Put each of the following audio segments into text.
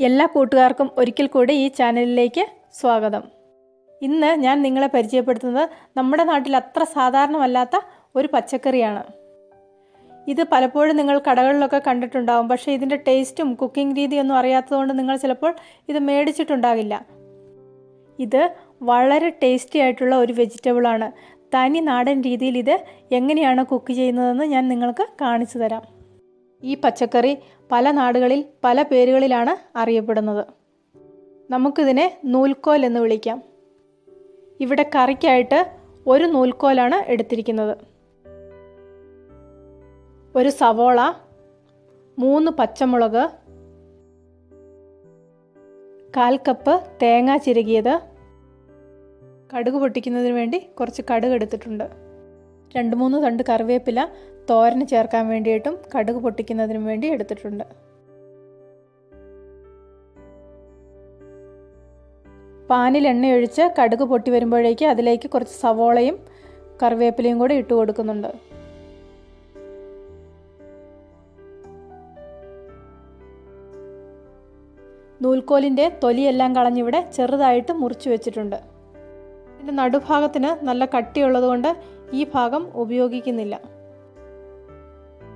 എല്ലാ കൂട്ടുകാർക്കും ഒരിക്കൽ കൂടി ഈ ചാനലിലേക്ക് സ്വാഗതം. ഇന്ന് ഞാൻ നിങ്ങളെ പരിചയപ്പെടുത്തുന്നത് നമ്മുടെ നാട്ടിൽ അത്ര സാധാരണമല്ലാത്ത ഒരു പച്ചക്കറിയാണ്. ഇത് പലപ്പോഴും നിങ്ങൾ കടകളിലൊക്കെ കണ്ടിട്ടുണ്ടാകും. പക്ഷേ ഇതിൻ്റെ ടേസ്റ്റും കുക്കിംഗ് രീതിയൊന്നും അറിയാത്തതുകൊണ്ട് നിങ്ങൾ ചിലപ്പോൾ ഇത് മേടിച്ചിട്ടുണ്ടാകില്ല. ഇത് വളരെ ടേസ്റ്റി ആയിട്ടുള്ള ഒരു വെജിറ്റബിളാണ്. തനി നാടൻ രീതിയിൽ ഇത് എങ്ങനെയാണ് കുക്ക് ചെയ്യുന്നതെന്ന് ഞാൻ നിങ്ങൾക്ക് കാണിച്ചു തരാം. ഈ പച്ചക്കറി പല നാടുകളിൽ പല പേരുകളിലാണ് അറിയപ്പെടുന്നത്. നമുക്കിതിനെ നൂൽക്കോൽ എന്ന് വിളിക്കാം. ഇവിടെ കറിക്കായിട്ട് ഒരു നൂൽക്കോലാണ് എടുത്തിരിക്കുന്നത്. ഒരു സവോള, 3 പച്ചമുളക്, 1/4 കപ്പ് തേങ്ങ ചിരകിയത്, കടുക് പൊട്ടിക്കുന്നതിന് വേണ്ടി കുറച്ച് കടുക് എടുത്തിട്ടുണ്ട്. 2-3 തണ്ട് കറിവേപ്പില തോരന് ചേർക്കാൻ വേണ്ടിയിട്ടും കടുക് പൊട്ടിക്കുന്നതിനും വേണ്ടി എടുത്തിട്ടുണ്ട്. പാനിൽ എണ്ണയൊഴിച്ച് കടുക് പൊട്ടി വരുമ്പോഴേക്ക് അതിലേക്ക് കുറച്ച് സവോളയും കറിവേപ്പിലയും കൂടി ഇട്ട് കൊടുക്കുന്നുണ്ട്. നൂൽക്കോലിൻ്റെ തൊലിയെല്ലാം കളഞ്ഞിവിടെ ചെറുതായിട്ട് മുറിച്ച് വെച്ചിട്ടുണ്ട്. ഇതിൻ്റെ നടുഭാഗത്തിന് നല്ല കട്ടിയുള്ളതുകൊണ്ട് ഈ ഭാഗം ഉപയോഗിക്കുന്നില്ല.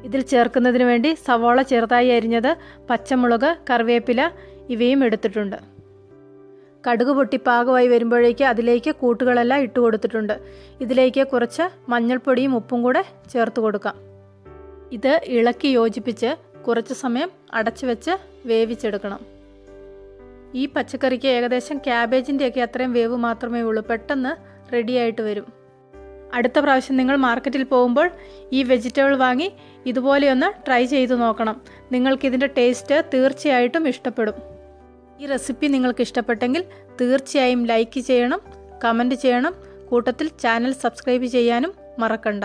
ഇതിൽ ചേർക്കുന്നതിന് വേണ്ടി സവോള ചെറുതായി അരിഞ്ഞത്, പച്ചമുളക്, കറിവേപ്പില ഇവയും എടുത്തിട്ടുണ്ട്. കടുക് പൊട്ടി പാകമായി വരുമ്പോഴേക്ക് അതിലേക്ക് കൂട്ടുകളെല്ലാം ഇട്ട് കൊടുത്തിട്ടുണ്ട്. ഇതിലേക്ക് കുറച്ച് മഞ്ഞൾപ്പൊടിയും ഉപ്പും കൂടെ ചേർത്ത് കൊടുക്കാം. ഇത് ഇളക്കി യോജിപ്പിച്ച് കുറച്ച് സമയം അടച്ചു വെച്ച് വേവിച്ചെടുക്കണം. ഈ പച്ചക്കറിക്ക് ഏകദേശം ക്യാബേജിൻ്റെയൊക്കെ അത്രയും വേവ് മാത്രമേ ഉള്ളൂ. പെട്ടെന്ന് റെഡിയായിട്ട് വരും. അടുത്ത പ്രാവശ്യം നിങ്ങൾ മാർക്കറ്റിൽ പോകുമ്പോൾ ഈ വെജിറ്റബിൾ വാങ്ങി ഇതുപോലെയൊന്ന് ട്രൈ ചെയ്ത് നോക്കണം. നിങ്ങൾക്കിതിൻ്റെ ടേസ്റ്റ് തീർച്ചയായിട്ടും ഇഷ്ടപ്പെടും. ഈ റെസിപ്പി നിങ്ങൾക്ക് ഇഷ്ടപ്പെട്ടെങ്കിൽ തീർച്ചയായും ലൈക്ക് ചെയ്യണം, കമൻറ്റ് ചെയ്യണം. കൂട്ടത്തിൽ ചാനൽ സബ്സ്ക്രൈബ് ചെയ്യാനും മറക്കണ്ട.